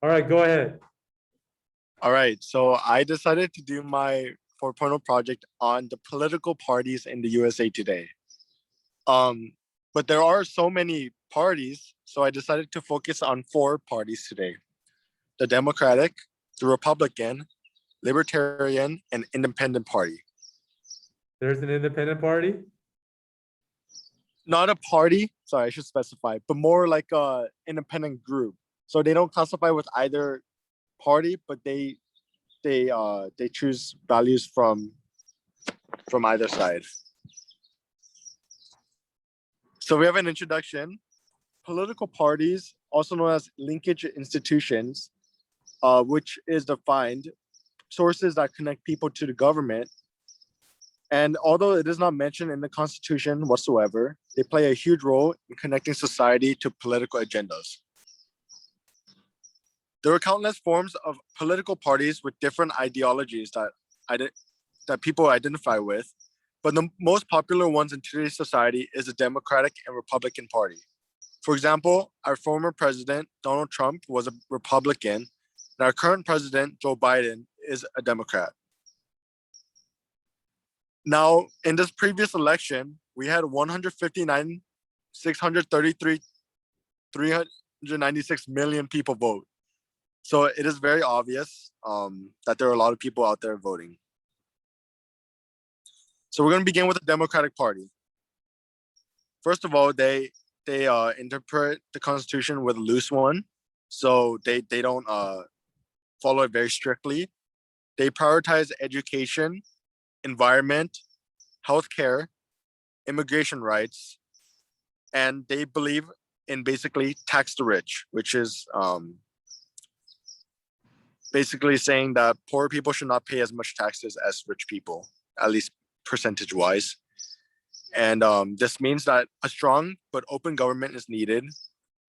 All right, go ahead. All right, so I decided to do my 4.0 project on the political parties in the USA today. Um, but there are so many parties, so I decided to focus on four parties today: the Democratic, the Republican, Libertarian, and Independent Party. There's an independent party. Not a party, sorry, I should specify, but more like a independent group. So they don't classify with either party, but they choose values from either side. So we have an introduction. Political parties, also known as linkage institutions, which is defined sources that connect people to the government. And although it is not mentioned in the Constitution whatsoever, they play a huge role in connecting society to political agendas. There are countless forms of political parties with different ideologies that people identify with, but the most popular ones in today's society is the Democratic and Republican Party. For example, our former president, Donald Trump, was a Republican, and our current president, Joe Biden, is a Democrat. Now, in this previous election, we had 159,633, 396 million people vote. So it is very obvious that there are a lot of people out there voting. So we're going to begin with the Democratic Party. First of all, they interpret the Constitution with a loose one, so they don't follow it very strictly. They prioritize education, environment, healthcare, immigration rights, and they believe in basically tax the rich, which is basically saying that poor people should not pay as much taxes as rich people, at least percentage wise. And this means that a strong but open government is needed,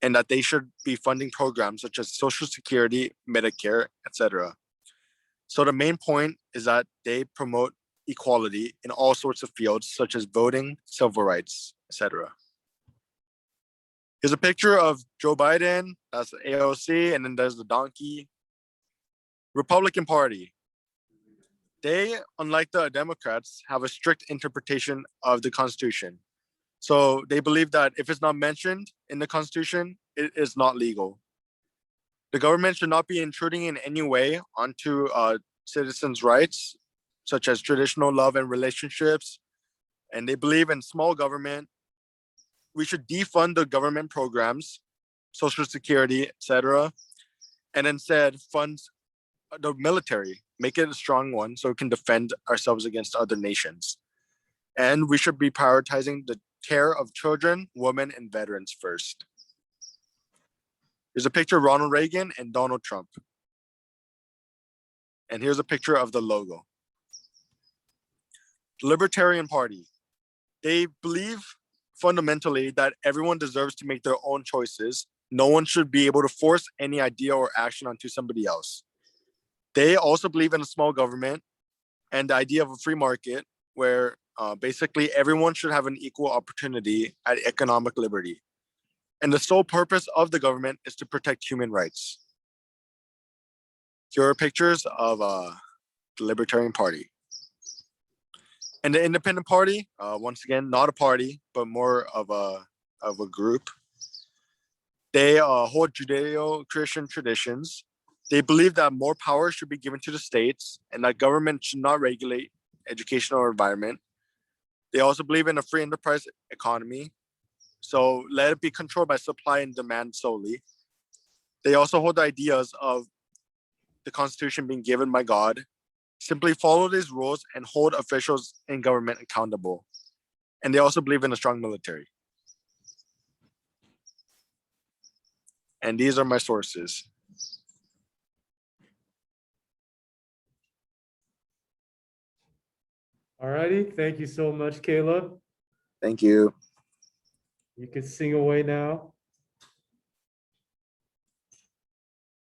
and that they should be funding programs such as Social Security, Medicare, etc. So the main point is that they promote equality in all sorts of fields, such as voting, civil rights, etc. Here's a picture of Joe Biden, that's the AOC, and then there's the donkey. Republican Party. They, unlike the Democrats, have a strict interpretation of the Constitution. So they believe that if it's not mentioned in the Constitution, it is not legal. The government should not be intruding in any way onto citizens' rights, such as traditional love and relationships. And they believe in small government. We should defund the government programs, Social Security, etc., and instead fund the military, make it a strong one so we can defend ourselves against other nations. And we should be prioritizing the care of children, women, and veterans first. Here's a picture of Ronald Reagan and Donald Trump. And here's a picture of the logo. The Libertarian Party. They believe fundamentally that everyone deserves to make their own choices. No one should be able to force any idea or action onto somebody else. They also believe in a small government and the idea of a free market where basically everyone should have an equal opportunity at economic liberty. And the sole purpose of the government is to protect human rights. Here are pictures of the Libertarian Party. And the Independent Party, once again, not a party, but more of a group. They hold Judeo-Christian traditions. They believe that more power should be given to the states and that government should not regulate education or environment. They also believe in a free enterprise economy. So let it be controlled by supply and demand solely. They also hold the ideas of the Constitution being given by God. Simply follow these rules and hold officials in government accountable. And they also believe in a strong military. And these are my sources. All righty. Thank you so much, Caleb. Thank you. You can sing away now.